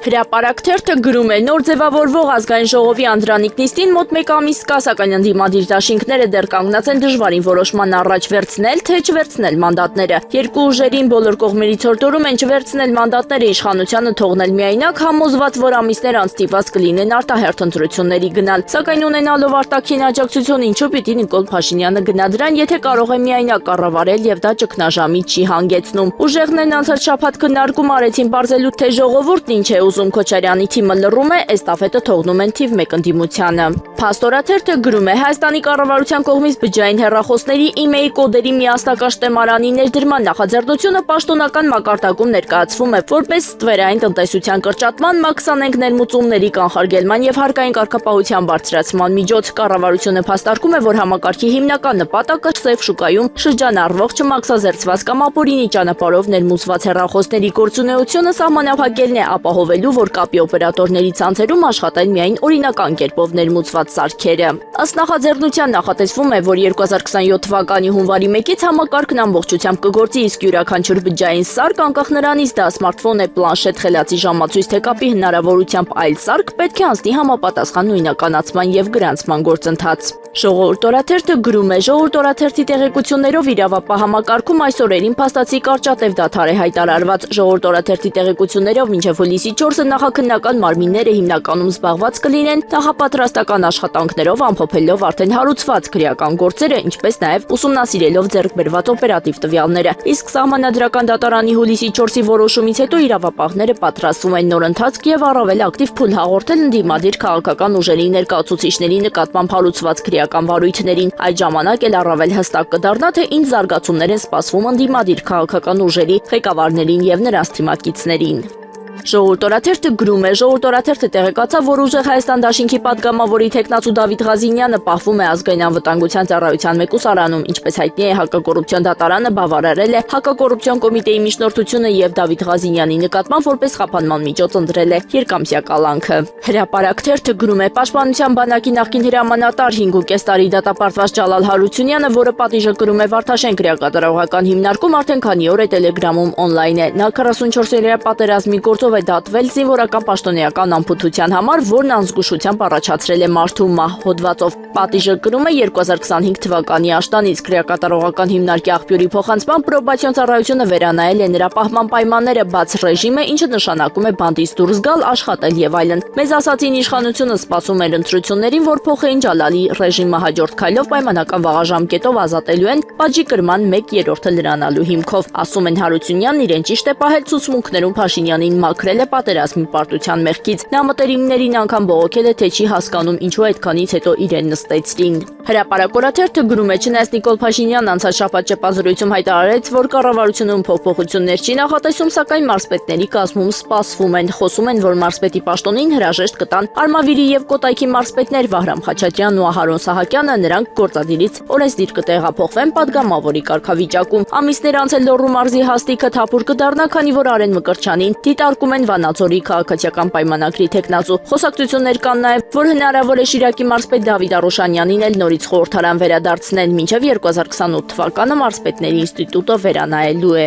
Հրապարակ թերթը գրում է նոր ձևավորվող ազգային ժողովի անդրանիկ նիստին մոտ մեկ ամիս կա, սակայն ընդդիմադիր դաշինքները դեռ կանգնած են դժվարին որոշման առաջ վերցնել, թե չվերցնել մանդատները։ Երկու ուժերին բոլոր կողմերից հորդորում են չվերցնել մանդատները, իշխանությանը թողնել միայնակ, համոզված, որ ամիսներ անց ստիպված կլինեն արտահերթ ընտրությունների գնալ։ Սակայն ունենալով արտաքին աջակցություն, ինչու պիտի Նիկոլ Փաշինյանը գնա դրան, եթե կարող է միայնակ կառավարել եւ դա ճգնաժամի չի հանգեցնում։ Ուժեղներն անցած շաբաթ քննարկում արեցին բարձելու, թե ժողովուրդն ինչ է ուզում, Քոչարյանի թիմը լռում է, էստաֆետը թողնում են թիվ 1 ընդդիմությանը։ Փաստորաթերթը գրում է Հայաստանի կառավարության կողմից բջջային հեռախոսների իմեյլ կոդերի միասնական շտեմարանի ներդրման նախաձեռնությունը պաշտոնական մակարդակում ներկայացվում է որպես ստվերային տնտեսության կրճատման, մաքսանենգ ներմուծումների կանխարգելման եւ հարկային կարգապահության բարձրացման միջոց։ Կառավարությունը փաստարկում է, որ համակարգի հիմնական նպատակը սև շուկայում շրջանառվող չմաքսազերծված կամ ապօրինի ճանապարհով ներմուծված հեռախոսների գործունեությունը սահմանափակելն է, ապահովելու, որ կապի օպերատորների ցանցերում աշխատեն միայն օրինական կերպով ներմուծված սարքերը։ Ըստ նախաձեռնության նախատեսվում է, որ 2027 թվականի հունվարի 1-ից համակարգն ամբողջությամբ կգործի, իսկ յուրաքանչյուր բջջային սարք, անկախ նրանից դա սմարթֆոն է, պլանշետ, խելացի ժամացույց, թե կապի հնարավորությամբ այլ սարք, պետք է անցնի համապատասխան նույնականացման եւ գրանցման գործընթաց։ Ժողովուրդ օրաթերթը գրում է Ժողովուրդ օրաթերթի տեղեկություններով իրավապահ համակարգում այս օրերին փաստացի կարճատև դադար է հայտարարված։ Ժողովուրդ օրաթերթի տեղեկություններով մինչև հուլիսի 4-ը նախաքննական մարմինները հիմնականում զբաղված կլինեն նախապատրաստական աշխատանքներով, ամփոփելով արդեն հարուցված քրեական գործերը, ինչպես նաև ուսումնասիրելով ձեռք բերված օպերատիվ տվյալները։ Իսկ սահմանադրական դատարանի հուլիսի 4-ի որոշումից հետո իրավապահները պատրաստվում են նոր ընթացք եւ առավել ակտիվ փուլ հաղորդել ընդդիմադիր քաղաքական ուժերի ներկայացուցիչների նկատմամբ հարուցված քրեական վարույթներին։ Այդ ժամանակ էլ առավել հստակ կդառնա, թե ինչ զարգացումներ են սպասվում ընդդիմադիր քաղաքական ուժերի ղեկավարներին եւ նրանց թիմակիցներին։ Ժողովուրդ օրաթերթը գրում է Ժողովուրդ օրաթերթը տեղեկացավ, որ ուժեղ Հայաստան դաշինքի падգամավորի թեկնածու Դավիթ Ղազինյանը պահվում է ազգային անվտանգության ծառայության մեկուսարանում, ինչպես հայտնի է, հակակոռուպցիոն դատարանը բավարարել է հակակոռուպցիոն կոմիտեի միջնորդությունը եւ Դավիթ Ղազինյանի նկատմամբ որպես խափանման միջոց ընտրել է երկամսյա կալանքը։ Հրապարակ թերթը գրում է Պաշտպանության բանակի նախկին հրամանատար 5.5 տարի դատապարտված Ջալալ Հարությունյանը, որը պատիժը կրում է Վարդաշեն քրեակատարողական հիմնարկում, արդեն քանի օր է Telegram-ում օնլայն է։ Նա 44-օրյա պատերազմի գործով է դատվել զինվորական պաշտոնեական անփութության համար, որն անզգուշությամբ առաջացրել է մարդու մահ հոդվածով։ Պատիժը կրում է 2025 թվականի աշտանից քրեակատարողական հիմնարկի աղբյուրի փոխանցման պրոբացիոն ծառայությունը վերանայել է նրա պահման պայմանները, բաց ռեժիմը, ինչը նշանակում է բանդից դուրս գալ, աշխատել եւ այլն։ Մեզ ասացին իշխանությունը սպասում էր ընտրություններին, որ փոխեին Ջալալի ռեժիմը հաջորդ քայլով պայմանական վաղաժամկետով ազատելու են պատժի կրման 1/3-ը լրանալու հիմքով, ասում են Հարությունյանն իրեն ճիշտ է պահել ցուցմունքներում Փաշինյանին մաքրել է պատերազմի պարտության մեղքից։ Նա մտերիմներին անգամ բողոքել է, թե չի հասկանում ինչու այդքանից հետո իրեն նստեցրին։ Հրապարակ օրաթերթը գրում է չնայած Նիկոլ Փաշինյանն անցած շաբաթ ճեպազրույցում հայտարարեց, որ կառավարությունում փոփոխություններ չի նախատեսում, սակայն մարզպետների կազմում սպասվում են։ Խոսում են, որ մարզպետի պաշտոնին հրաժեշտ կտան Արմավիրի եւ Կոտայքի մարզպետներ Վահրամ Խաչատրյանն ու Ահարոն Սահակյանը, նրանք գործադիրից օրենսդիր կտեղափոխվեն падգամավորի կարգավիճակում։ Ամիսներ անց էլ Լոռու մարզի հաստիքը թափուր կդառնա, քանի որ Արեն Մկրտչյանին դիտարկում են Վանաձորի քաղաքացիական պայմանագրի թեկնածու։ Խոսակցություններ կան նաև, որ հնարավոր է Շիրակի մարզպետ Դավիթ Արոշանյանին էլ նորից խորհրդարան վերադարձնել, մինչև 2028 թվականը մարզպետների ինստիտուտը վերանայելու է։